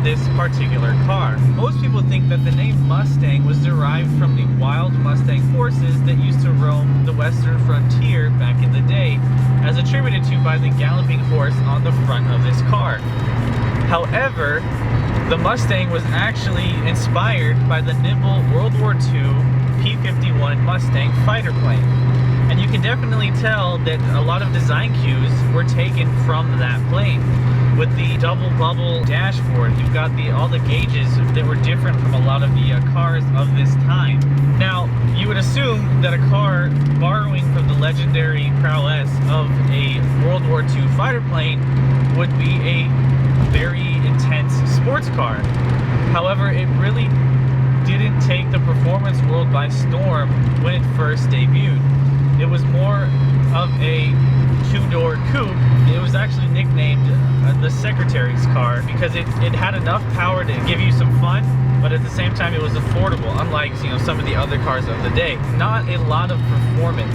on this particular car. Most people think that the name Mustang was derived from the wild Mustang horses that used to roam the western frontier back in the day, as attributed to by the galloping horse on the front of this car. However, the Mustang was actually inspired by the nimble World War II P-51 Mustang fighter plane. And you can definitely tell that a lot of design cues were taken from that plane. With the double bubble dashboard, you've got all the gauges that were different from a lot of the cars of this time. Now, you would assume that a car borrowing from the legendary prowess of a World War II fighter plane would be a very intense sports car. However, it really didn't take the performance world by storm when it first debuted. It was more of a two-door coupe. It was actually nicknamed the Secretary's car because it had enough power to give you some fun, but at the same time it was affordable, unlike some of the other cars of the day. Not a lot of performance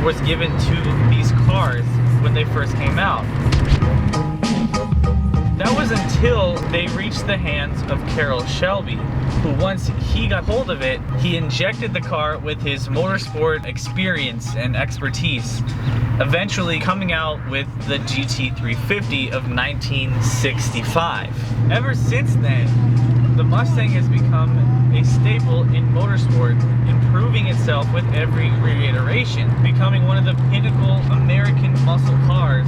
was given to these cars when they first came out. That was until they reached the hands of Carroll Shelby, who once he got hold of it, he injected the car with his motorsport experience and expertise, eventually coming out with the GT350 of 1965. Ever since then, the Mustang has become a staple in motorsport, improving itself with every reiteration, becoming one of the pinnacle American muscle cars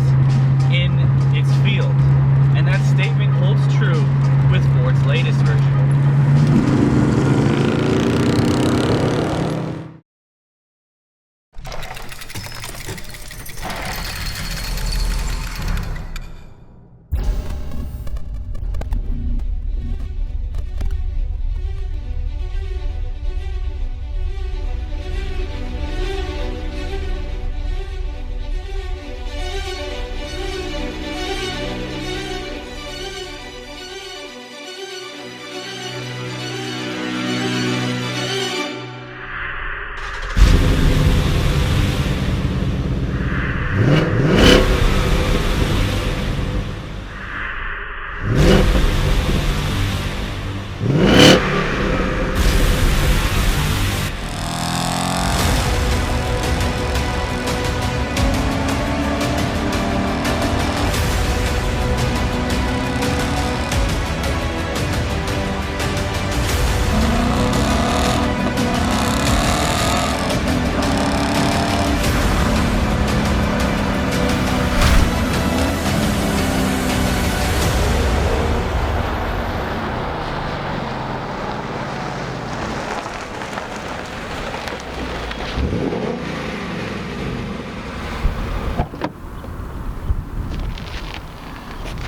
in its field. And that statement holds true with Ford's latest version.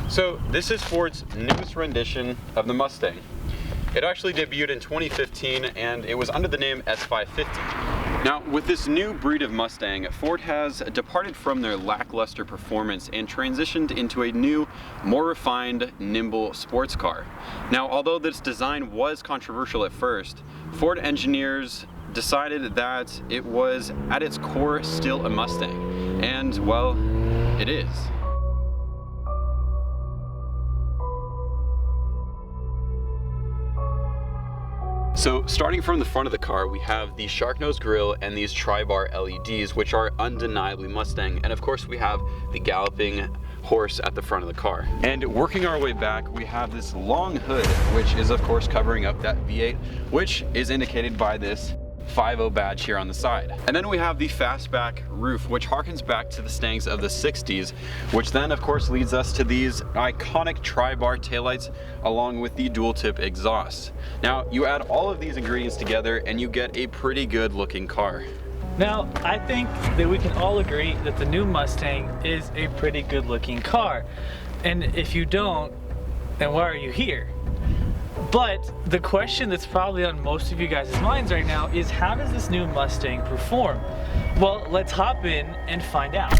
So this is Ford's newest rendition of the Mustang. It actually debuted in 2015 and it was under the name S550. Now with this new breed of Mustang, Ford has departed from their lackluster performance and transitioned into a new, more refined, nimble sports car. Now although this design was controversial at first, Ford engineers decided that it was at its core still a Mustang, and well, it is. So starting from the front of the car, we have the shark nose grille and these tri-bar LEDs, which are undeniably Mustang. And of course we have the galloping horse at the front of the car. And working our way back, we have this long hood, which is of course covering up that V8, which is indicated by this 50 badge here on the side. And then we have the fastback roof, which harkens back to the Stangs of the 60s, which then of course leads us to these iconic tri-bar taillights along with the dual tip exhaust. Now you add all of these ingredients together and you get a pretty good looking car. Now, I think that we can all agree that the new Mustang is a pretty good looking car. And if you don't, then why are you here? But the question that's probably on most of you guys' minds right now is, how does this new Mustang perform? Well, let's hop in and find out.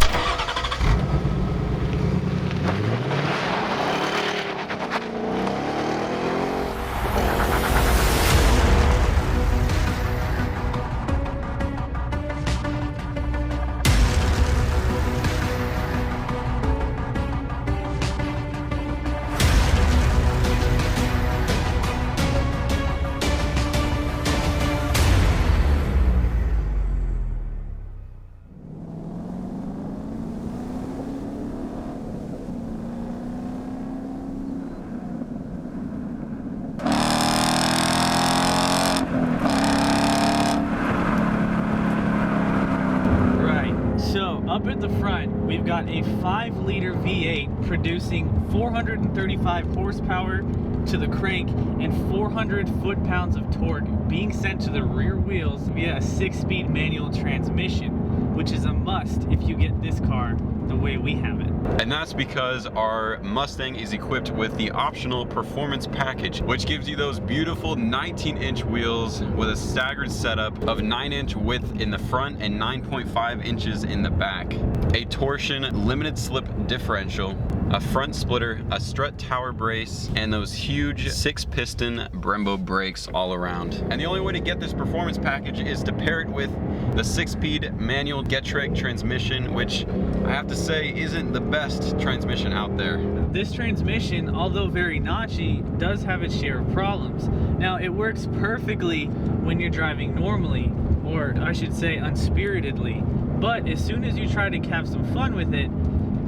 up at the front, we've got a 5-liter V8 producing 435 horsepower to the crank and 400 foot-pounds of torque being sent to the rear wheels via a 6-speed manual transmission, which is a must if you get this car the way we have it. And that's because our Mustang is equipped with the optional performance package, which gives you those beautiful 19-inch wheels with a staggered setup of 9-inch width in the front and 9.5 inches in the back, a torsion limited slip differential, a front splitter, a strut tower brace, and those huge 6-piston Brembo brakes all around. And the only way to get this performance package is to pair it with the 6-speed manual Getrag transmission, which I have to say isn't the best transmission out there. This transmission, although very notchy, does have its share of problems. Now, it works perfectly when you're driving normally, or I should say unspiritedly, but as soon as you try to have some fun with it,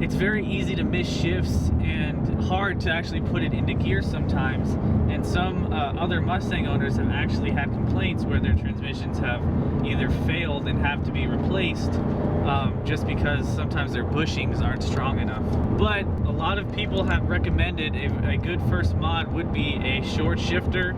it's very easy to miss shifts and hard to actually put it into gear sometimes. And some other Mustang owners have actually had complaints where their transmissions have either failed and have to be replaced just because sometimes their bushings aren't strong enough. But a lot of people have recommended a good first mod would be a short shifter.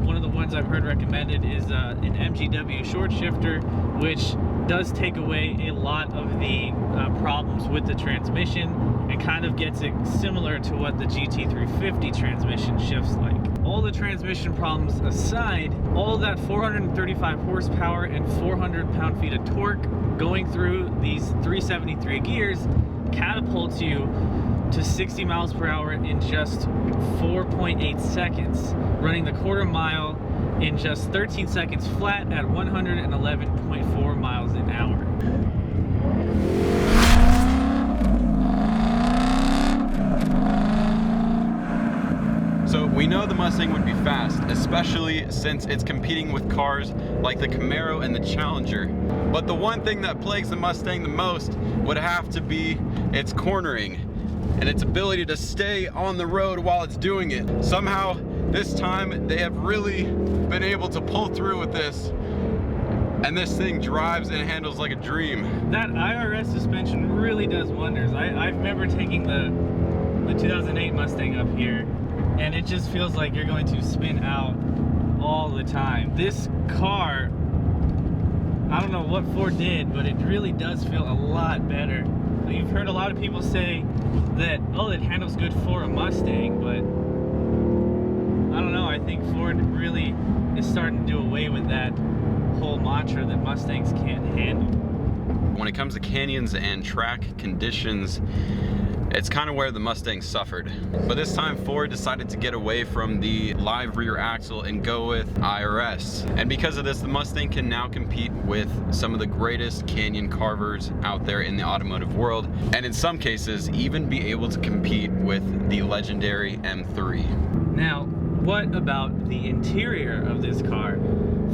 One of the ones I've heard recommended is an MGW short shifter, which does take away a lot of the problems with the transmission and kind of gets it similar to what the GT350 transmission shifts like. All the transmission problems aside, all that 435 horsepower and 400 pound-feet of torque going through these 373 gears catapults you to 60 miles per hour in just 4.8 seconds, running the quarter mile in just 13 seconds flat at 111.4 miles an hour. So we know the Mustang would be fast, especially since it's competing with cars like the Camaro and the Challenger. But the one thing that plagues the Mustang the most would have to be its cornering and its ability to stay on the road while it's doing it. Somehow, this time, they have really been able to pull through with this, and this thing drives and handles like a dream. That IRS suspension really does wonders. I remember taking the 2008 Mustang up here, and it just feels like you're going to spin out all the time. This car, I don't know what Ford did, but it really does feel a lot better. You've heard a lot of people say that, oh, it handles good for a Mustang, but I don't know, I think Ford really is starting to do away with that whole mantra that Mustangs can't handle. When it comes to canyons and track conditions, it's kind of where the Mustang suffered. But this time Ford decided to get away from the live rear axle and go with IRS. And because of this, the Mustang can now compete with some of the greatest canyon carvers out there in the automotive world, and in some cases even be able to compete with the legendary M3. Now, what about the interior of this car?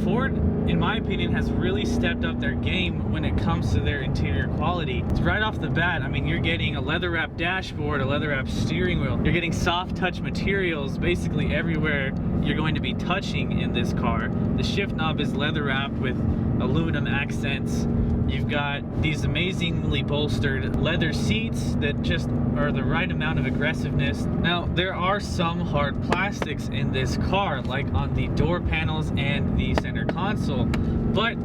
Ford, in my opinion, has really stepped up their game when it comes to their interior quality. It's right off the bat, I mean, you're getting a leather-wrapped dashboard, a leather-wrapped steering wheel. You're getting soft touch materials basically everywhere you're going to be touching in this car. The shift knob is leather-wrapped with aluminum accents. You've got these amazingly bolstered leather seats that just are the right amount of aggressiveness. Now, there are some hard plastics in this car, like on the door panels and the center console, but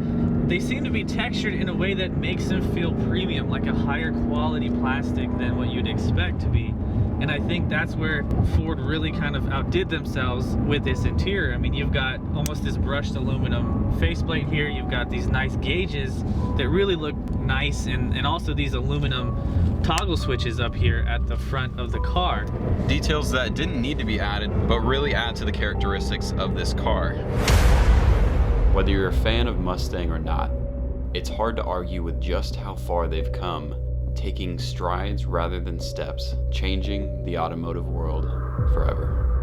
they seem to be textured in a way that makes them feel premium, like a higher quality plastic than what you'd expect to be. And I think that's where Ford really kind of outdid themselves with this interior. I mean, you've got almost this brushed aluminum faceplate here. You've got these nice gauges that really look nice, and also these aluminum toggle switches up here at the front of the car. Details that didn't need to be added, but really add to the characteristics of this car. Whether you're a fan of Mustang or not, it's hard to argue with just how far they've come, taking strides rather than steps, changing the automotive world forever.